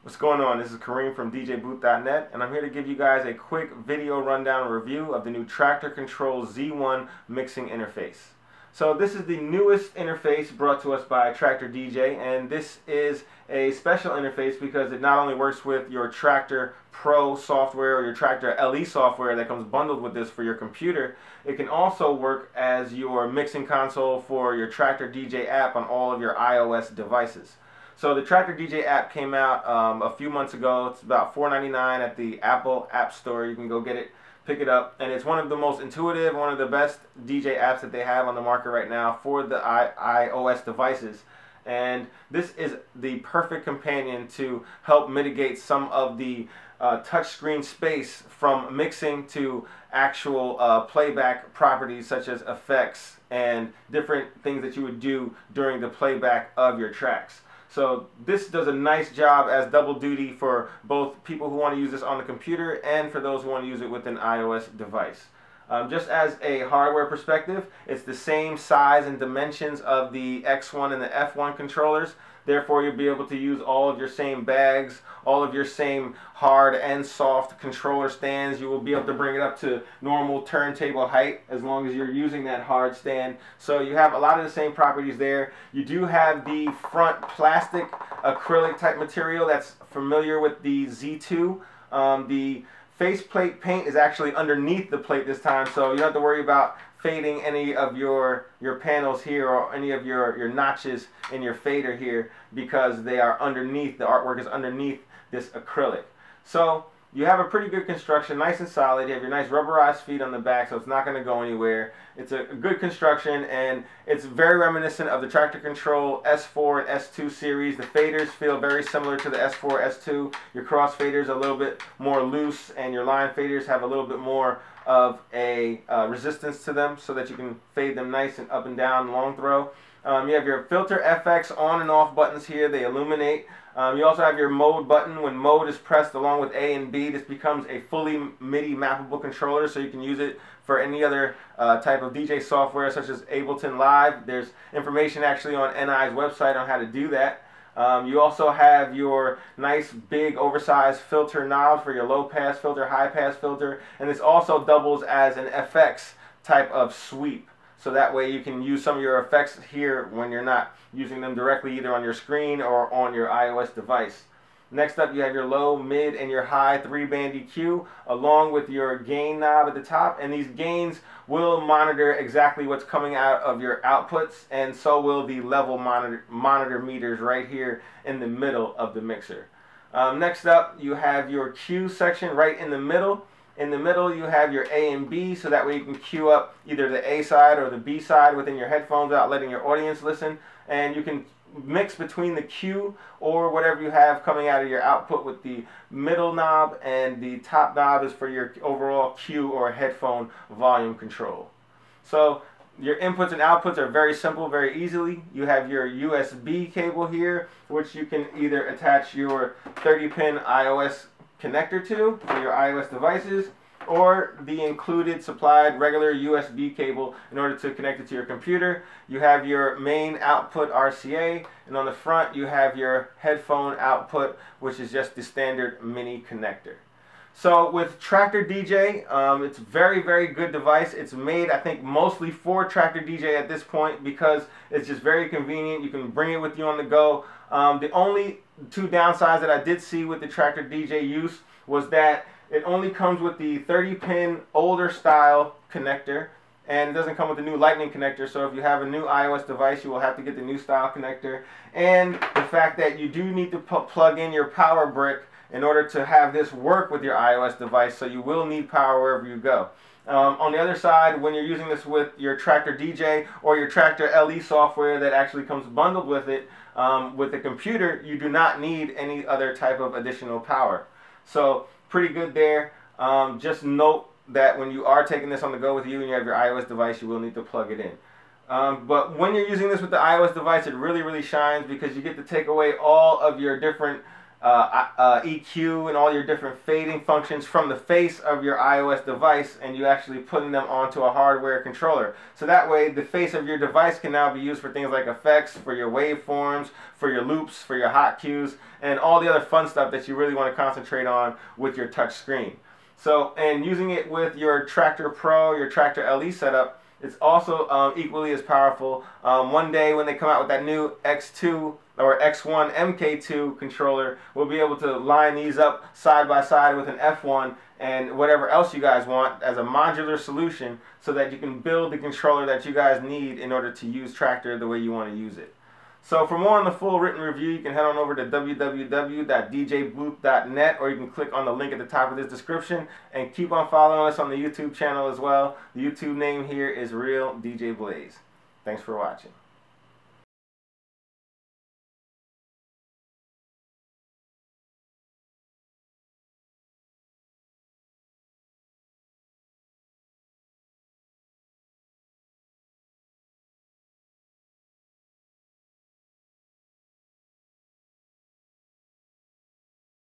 What's going on? This is Kareem from DJbooth.net, and I'm here to give you guys a quick video rundown review of the new Traktor Kontrol Z1 mixing interface. So this is the newest interface brought to us by Traktor DJ, and this is a special interface because it not only works with your Traktor Pro software or your Traktor LE software that comes bundled with this for your computer, it can also work as your mixing console for your Traktor DJ app on all of your iOS devices. So the Traktor DJ app came out a few months ago. It's about $4.99 at the Apple App Store. You can go get it, pick it up, and it's one of the most intuitive, one of the best DJ apps that they have on the market right now for the iOS devices. And this is the perfect companion to help mitigate some of the touchscreen space from mixing to actual playback properties such as effects and different things that you would do during the playback of your tracks. So this does a nice job as double duty for both people who want to use this on the computer and for those who want to use it with an iOS device. Just as a hardware perspective, it's the same size and dimensions of the X1 and the F1 controllers. Therefore, you'll be able to use all of your same bags, all of your same hard and soft controller stands. You will be able to bring it up to normal turntable height as long as you're using that hard stand. So you have a lot of the same properties there. You do have the front plastic acrylic type material that's familiar with the Z2. The faceplate paint is actually underneath the plate this time, so you don't have to worry about fading any of your panels here or any of your notches in your fader here because they are underneath, the artwork is underneath this acrylic. So you have a pretty good construction, nice and solid. You have your nice rubberized feet on the back, so it's not going to go anywhere. It's a good construction, and it's very reminiscent of the Traktor Kontrol S4 and S2 series. The faders feel very similar to the S4, S2. Your cross faders are a little bit more loose, and your line faders have a little bit more of a resistance to them so that you can fade them nice and up and down long throw. You have your filter FX on and off buttons here. They illuminate. You also have your mode button. When mode is pressed along with A and B, this becomes a fully MIDI mappable controller, so you can use it for any other type of DJ software such as Ableton Live. There's information actually on NI's website on how to do that. You also have your nice big oversized filter knob for your low pass filter, high pass filter, and this also doubles as an FX type of sweep. So that way you can use some of your effects here when you're not using them directly either on your screen or on your iOS device. Next up, you have your low, mid, and your high 3-band EQ along with your gain knob at the top, and these gains will monitor exactly what's coming out of your outputs, and so will the level monitor meters right here in the middle of the mixer. Next up, you have your Q section right in the middle. In the middle, you have your A and B, so that way you can cue up either the A side or the B side within your headphones without letting your audience listen, and you can mix between the Q or whatever you have coming out of your output with the middle knob, and the top knob is for your overall Q or headphone volume control. So your inputs and outputs are very simple, very easily. You have your USB cable here, which you can either attach your 30-pin iOS connector to for your iOS devices, or the included supplied regular USB cable in order to connect it to your computer. You have your main output RCA, and on the front you have your headphone output, which is just the standard mini connector. So with Traktor DJ, it's a very, very good device. It's made, I think, mostly for Traktor DJ at this point because it's just very convenient. You can bring it with you on the go. The only two downsides that I did see with the Traktor DJ use was that it only comes with the 30-pin older style connector, and it doesn't come with the new lightning connector. So if you have a new iOS device, you will have to get the new style connector. And the fact that you do need to plug in your power brick in order to have this work with your iOS device, so you will need power wherever you go. On the other side, when you're using this with your Traktor DJ or your Traktor LE software that actually comes bundled with it, with the computer, you do not need any other type of additional power. So pretty good there. Just note that when you are taking this on the go with you and you have your iOS device, you will need to plug it in. But when you're using this with the iOS device, it really, really shines because you get to take away all of your different EQ and all your different fading functions from the face of your iOS device, and you actually putting them onto a hardware controller. So that way the face of your device can now be used for things like effects, for your waveforms, for your loops, for your hot cues, and all the other fun stuff that you really want to concentrate on with your touch screen. So, and using it with your Traktor Pro, your Traktor LE setup, it's also equally as powerful. One day when they come out with that new X2 or X1 MK2 controller, we'll be able to line these up side by side with an F1 and whatever else you guys want as a modular solution, so that you can build the controller that you guys need in order to use Traktor the way you want to use it. So for more on the full written review, you can head on over to www.djbooth.net, or you can click on the link at the top of this description, and keep on following us on the YouTube channel as well. The YouTube name here is Real DJ Blaze. Thanks for watching.